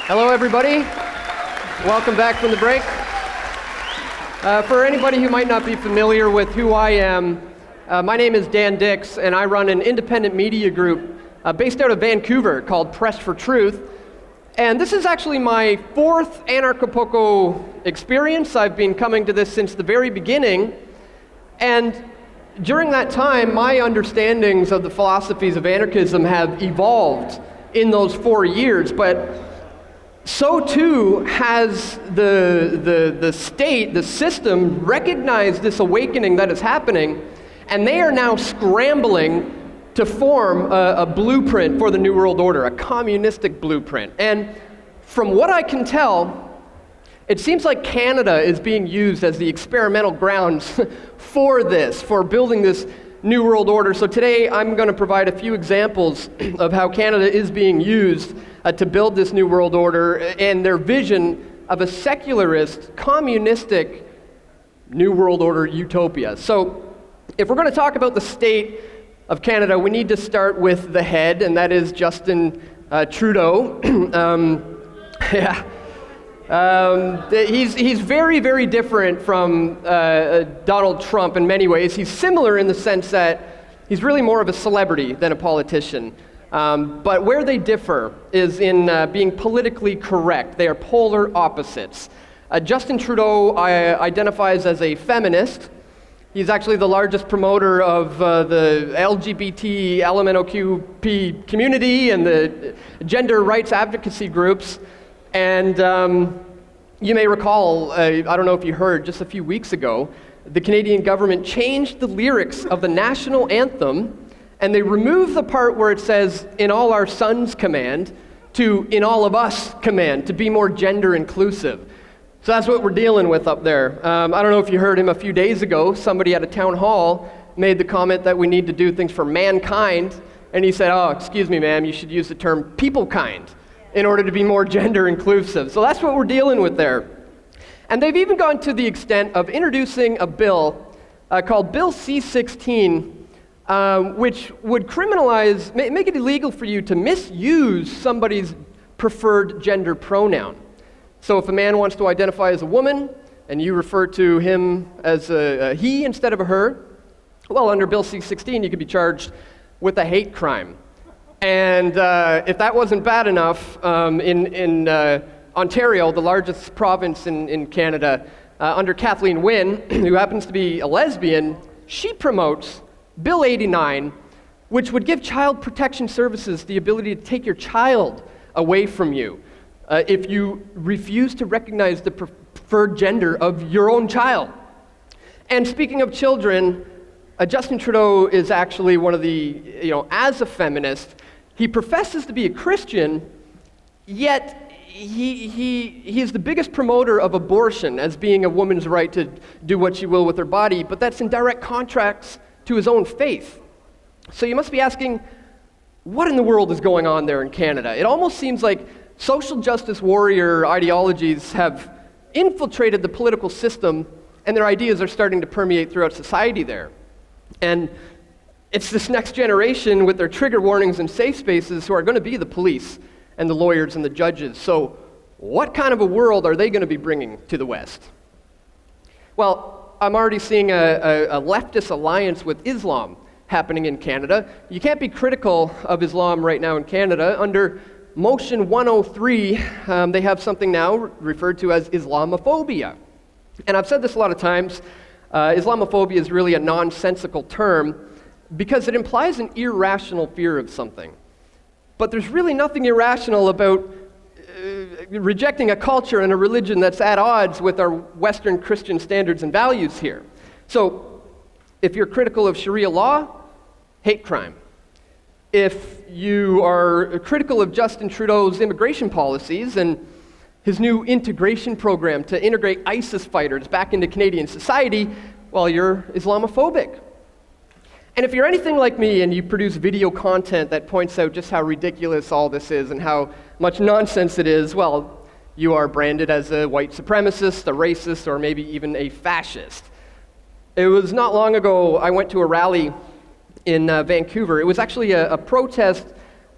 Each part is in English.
Hello, everybody. Welcome back from the break. For anybody who might not be familiar with who I am, my name is Dan Dix, and I run an independent media group based out of Vancouver called Press For Truth. And this is actually my fourth Anarchapulco experience. I've been coming to this since the very beginning. And during that time, my understandings of the philosophies of anarchism have evolved in those 4 years, but so too has the state, the system, recognized this awakening that is happening, and they are now scrambling to form a blueprint for the New World Order, a communistic blueprint. And from what I can tell, it seems like Canada is being used as the experimental grounds for this, for building this New World Order. So today I'm going to provide a few examples of how Canada is being used to build this New World Order and their vision of a secularist, communistic New World Order utopia. So if we're going to talk about the state of Canada, we need to start with the head, and that is Justin Trudeau. He's very, very different from Donald Trump in many ways. He's similar in the sense that he's really more of a celebrity than a politician. But where they differ is in being politically correct. They are polar opposites. Justin Trudeau identifies as a feminist. He's actually the largest promoter of the LGBT, LMNOQP community and the gender rights advocacy groups. And you may recall, I don't know if you heard, just a few weeks ago, the Canadian government changed the lyrics of the national anthem, and they removed the part where it says, "in all our sons command," to "in all of us command," to be more gender inclusive. So that's what we're dealing with up there. I don't know if you heard him a few days ago. Somebody at a town hall made the comment that we need to do things for mankind, and he said, "Oh, excuse me, ma'am, you should use the term people kind in order to be more gender inclusive." So that's what we're dealing with there. And they've even gone to the extent of introducing a bill called Bill C-16, which would criminalize, make it illegal for you to misuse somebody's preferred gender pronoun. So if a man wants to identify as a woman, and you refer to him as a he instead of a her, well, under Bill C-16, you could be charged with a hate crime. And if that wasn't bad enough, in Ontario, the largest province in Canada, under Kathleen Wynne, who happens to be a lesbian, she promotes Bill 89, which would give child protection services the ability to take your child away from you if you refuse to recognize the preferred gender of your own child. And speaking of children, Justin Trudeau is actually one of the, as a feminist, he professes to be a Christian, yet he is the biggest promoter of abortion as being a woman's right to do what she will with her body, but that's in direct contrast to his own faith. So you must be asking, what in the world is going on there in Canada? It almost seems like social justice warrior ideologies have infiltrated the political system, and their ideas are starting to permeate throughout society there. And it's this next generation with their trigger warnings and safe spaces who are going to be the police and the lawyers and the judges. So what kind of a world are they going to be bringing to the West? Well, I'm already seeing a leftist alliance with Islam happening in Canada. You can't be critical of Islam right now in Canada. Under Motion 103, they have something now referred to as Islamophobia. And I've said this a lot of times, Islamophobia is really a nonsensical term because it implies an irrational fear of something. But there's really nothing irrational about rejecting a culture and a religion that's at odds with our Western Christian standards and values here. So, if you're critical of Sharia law, hate crime. If you are critical of Justin Trudeau's immigration policies and his new integration program to integrate ISIS fighters back into Canadian society, well, you're Islamophobic. And if you're anything like me and you produce video content that points out just how ridiculous all this is and how much nonsense it is, well, you are branded as a white supremacist, a racist, or maybe even a fascist. It was not long ago I went to a rally in Vancouver. It was actually a protest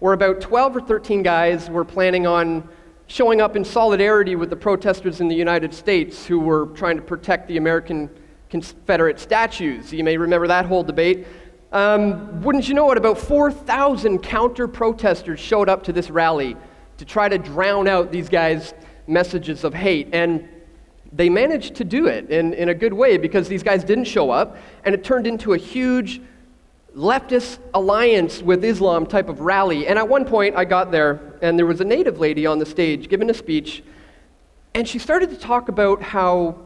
where about 12 or 13 guys were planning on showing up in solidarity with the protesters in the United States who were trying to protect the American Confederate statues. You may remember that whole debate. Wouldn't you know it, about 4,000 counter-protesters showed up to this rally to try to drown out these guys' messages of hate. And they managed to do it in a good way, because these guys didn't show up, and it turned into a huge leftist alliance with Islam type of rally. And at one point I got there, and there was a native lady on the stage giving a speech, and she started to talk about how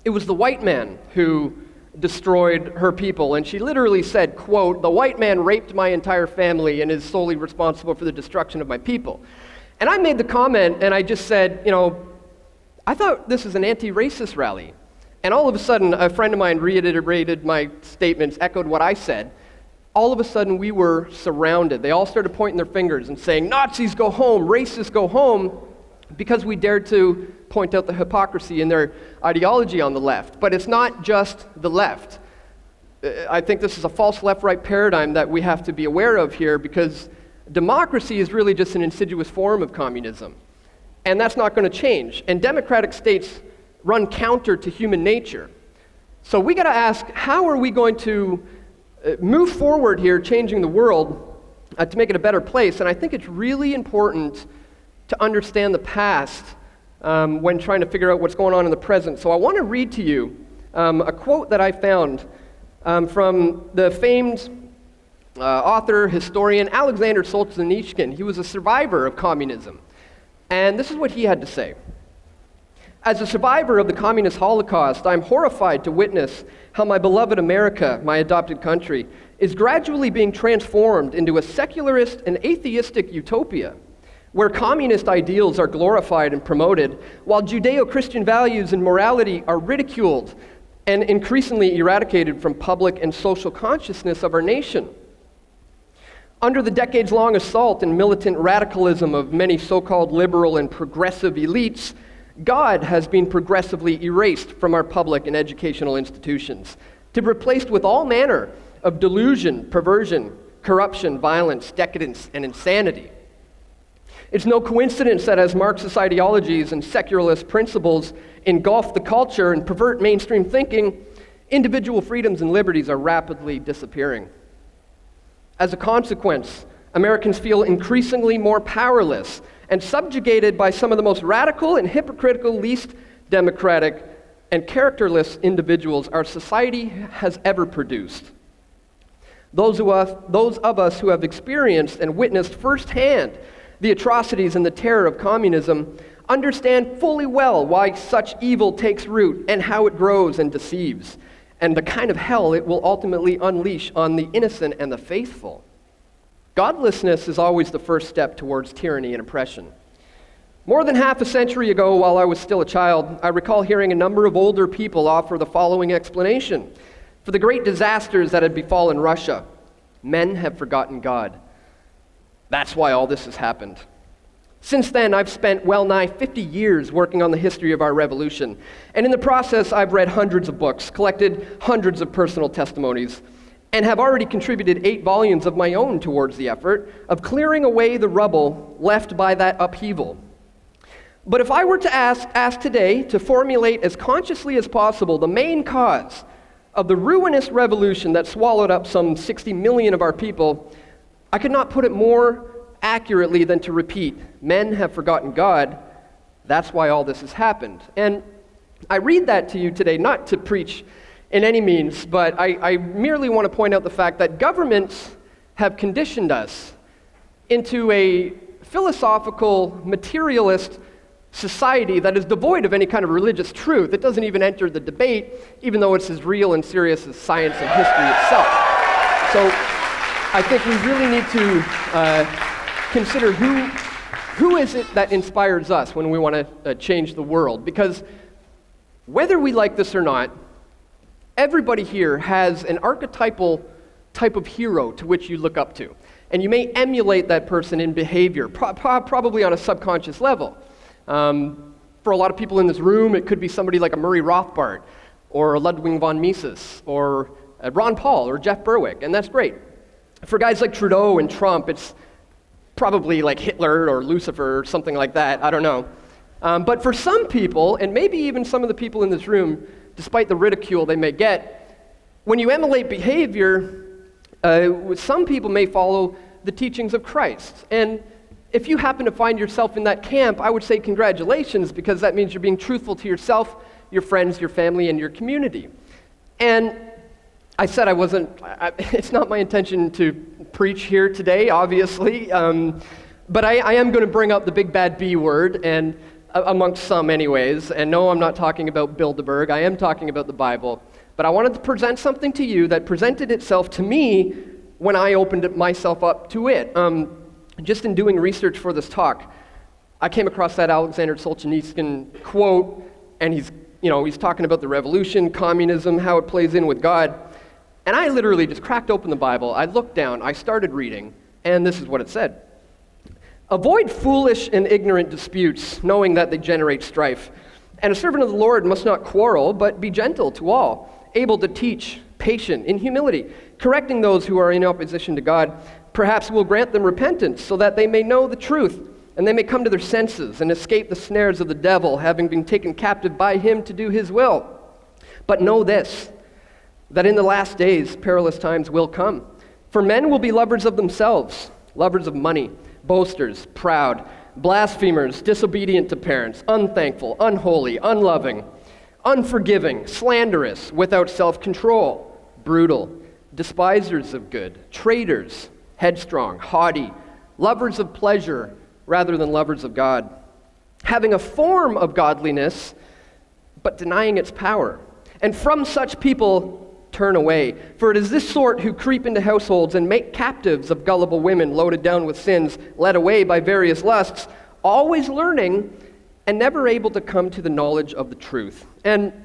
it was the white man who destroyed her people. And she literally said, quote, "The white man raped my entire family and is solely responsible for the destruction of my people." And I made the comment, and I just said, I thought this was an anti-racist rally. And all of a sudden, a friend of mine reiterated my statements, echoed what I said. All of a sudden, we were surrounded. They all started pointing their fingers and saying, "Nazis go home, racists go home," because we dared to point out the hypocrisy in their ideology on the left. But it's not just the left. I think this is a false left-right paradigm that we have to be aware of here, because democracy is really just an insidious form of communism. And that's not going to change. And democratic states run counter to human nature. So we got to ask, how are we going to move forward here, changing the world to make it a better place? And I think it's really important to understand the past when trying to figure out what's going on in the present. So I want to read to you a quote that I found from the famed author, historian, Alexander Solzhenitsyn. He was a survivor of communism. And this is what he had to say. "As a survivor of the communist Holocaust, I'm horrified to witness how my beloved America, my adopted country, is gradually being transformed into a secularist and atheistic utopia, where communist ideals are glorified and promoted, while Judeo-Christian values and morality are ridiculed and increasingly eradicated from public and social consciousness of our nation. Under the decades-long assault and militant radicalism of many so-called liberal and progressive elites, God has been progressively erased from our public and educational institutions, to be replaced with all manner of delusion, perversion, corruption, violence, decadence, and insanity. It's no coincidence that as Marxist ideologies and secularist principles engulf the culture and pervert mainstream thinking, individual freedoms and liberties are rapidly disappearing. As a consequence, Americans feel increasingly more powerless and subjugated by some of the most radical and hypocritical, least democratic, and characterless individuals our society has ever produced. Those of us who have experienced and witnessed firsthand the atrocities and the terror of communism understand fully well why such evil takes root and how it grows and deceives, and the kind of hell it will ultimately unleash on the innocent and the faithful. Godlessness is always the first step towards tyranny and oppression. More than half a century ago, while I was still a child, I recall hearing a number of older people offer the following explanation for the great disasters that had befallen Russia. Men have forgotten God. That's why all this has happened. Since then, I've spent well nigh 50 years working on the history of our revolution, and in the process, I've read hundreds of books, collected hundreds of personal testimonies, and have already contributed 8 volumes of my own towards the effort of clearing away the rubble left by that upheaval. But if I were to ask today to formulate as consciously as possible the main cause of the ruinous revolution that swallowed up some 60 million of our people, I could not put it more accurately than to repeat, men have forgotten God. That's why all this has happened. And I read that to you today, not to preach in any means, but I merely want to point out the fact that governments have conditioned us into a philosophical, materialist society that is devoid of any kind of religious truth. It doesn't even enter the debate, even though it's as real and serious as science and history itself. So I think we really need to consider who is it that inspires us when we want to change the world. Because whether we like this or not, everybody here has an archetypal type of hero to which you look up to. And you may emulate that person in behavior, probably on a subconscious level. For a lot of people in this room, it could be somebody like a Murray Rothbard, or a Ludwig von Mises, or Ron Paul, or Jeff Berwick, and that's great. For guys like Trudeau and Trump, it's probably like Hitler or Lucifer or something like that, I don't know. But for some people, and maybe even some of the people in this room, despite the ridicule they may get, when you emulate behavior, some people may follow the teachings of Christ. And if you happen to find yourself in that camp, I would say congratulations, because that means you're being truthful to yourself, your friends, your family, and your community. And I said it's not my intention to preach here today, obviously, but I am going to bring up the big bad B word, and amongst some anyways, and no, I'm not talking about Bilderberg, I am talking about the Bible, but I wanted to present something to you that presented itself to me when I opened myself up to it. Just in doing research for this talk, I came across that Alexander Solzhenitsyn quote, and he's talking about the revolution, communism, how it plays in with God. And I literally just cracked open the Bible, I looked down, I started reading, and this is what it said. Avoid foolish and ignorant disputes, knowing that they generate strife. And a servant of the Lord must not quarrel, but be gentle to all, able to teach, patient, in humility, correcting those who are in opposition to God. Perhaps will grant them repentance, so that they may know the truth, and they may come to their senses and escape the snares of the devil, having been taken captive by him to do his will. But know this, that in the last days perilous times will come. For men will be lovers of themselves, lovers of money, boasters, proud, blasphemers, disobedient to parents, unthankful, unholy, unloving, unforgiving, slanderous, without self-control, brutal, despisers of good, traitors, headstrong, haughty, lovers of pleasure rather than lovers of God, having a form of godliness, but denying its power. And from such people turn away. For it is this sort who creep into households and make captives of gullible women loaded down with sins, led away by various lusts, always learning and never able to come to the knowledge of the truth. And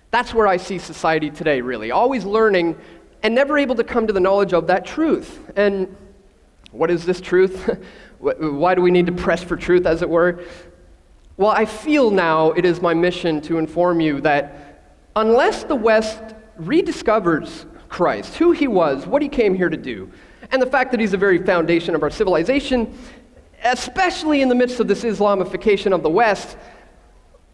that's where I see society today, really. Always learning and never able to come to the knowledge of that truth. And what is this truth? Why do we need to press for truth, as it were? Well, I feel now it is my mission to inform you that unless the West rediscovers Christ, who he was, what he came here to do, and the fact that he's the very foundation of our civilization, especially in the midst of this Islamification of the West,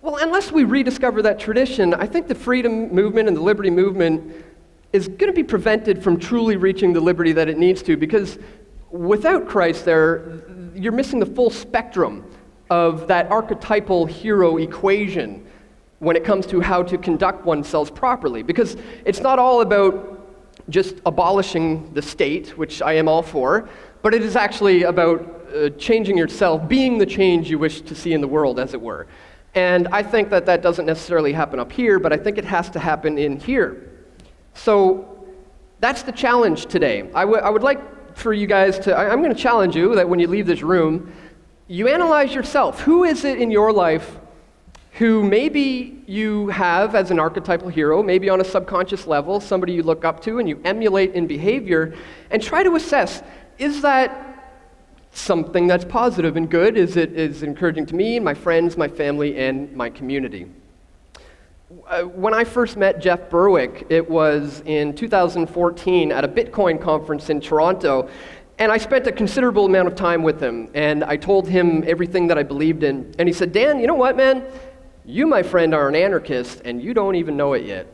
well, unless we rediscover that tradition, I think the freedom movement and the liberty movement is going to be prevented from truly reaching the liberty that it needs to, because without Christ you're missing the full spectrum of that archetypal hero equation when it comes to how to conduct oneself properly. Because it's not all about just abolishing the state, which I am all for, but it is actually about changing yourself, being the change you wish to see in the world, as it were. And I think that that doesn't necessarily happen up here, but I think it has to happen in here. So that's the challenge today. I would like for you guys to, I'm going to challenge you that when you leave this room, you analyze yourself. Who is it in your life who maybe you have as an archetypal hero, maybe on a subconscious level, somebody you look up to and you emulate in behavior, and try to assess, is that something that's positive and good? Is it encouraging to me, my friends, my family, and my community? When I first met Jeff Berwick, it was in 2014 at a Bitcoin conference in Toronto, and I spent a considerable amount of time with him, and I told him everything that I believed in, and he said, Dan, you know what, man? You, my friend, are an anarchist, and you don't even know it yet.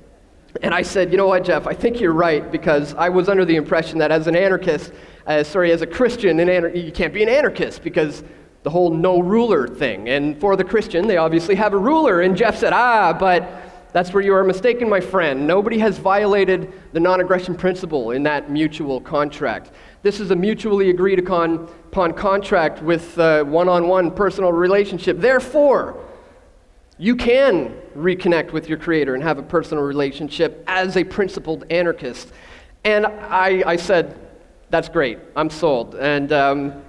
And I said, you know what, Jeff, I think you're right, because I was under the impression that as an anarchist, as a Christian, you can't be an anarchist, because the whole no ruler thing. And for the Christian, they obviously have a ruler. And Jeff said, but that's where you are mistaken, my friend. Nobody has violated the non-aggression principle in that mutual contract. This is a mutually agreed upon contract with one-on-one personal relationship. Therefore, you can reconnect with your Creator and have a personal relationship as a principled anarchist. And I said, that's great, I'm sold. And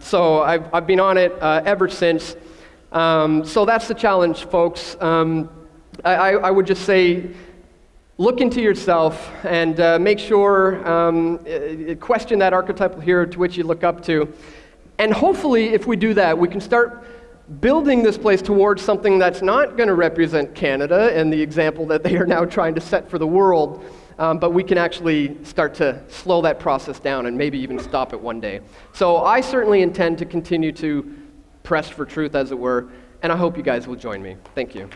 so I've been on it ever since. So that's the challenge, folks. I would just say, look into yourself and make sure, question that archetypal hero to which you look up to. And hopefully, if we do that, we can start building this place towards something that's not going to represent Canada and the example that they are now trying to set for the world, but we can actually start to slow that process down and maybe even stop it one day. So I certainly intend to continue to press for truth, as it were, and I hope you guys will join me. Thank you.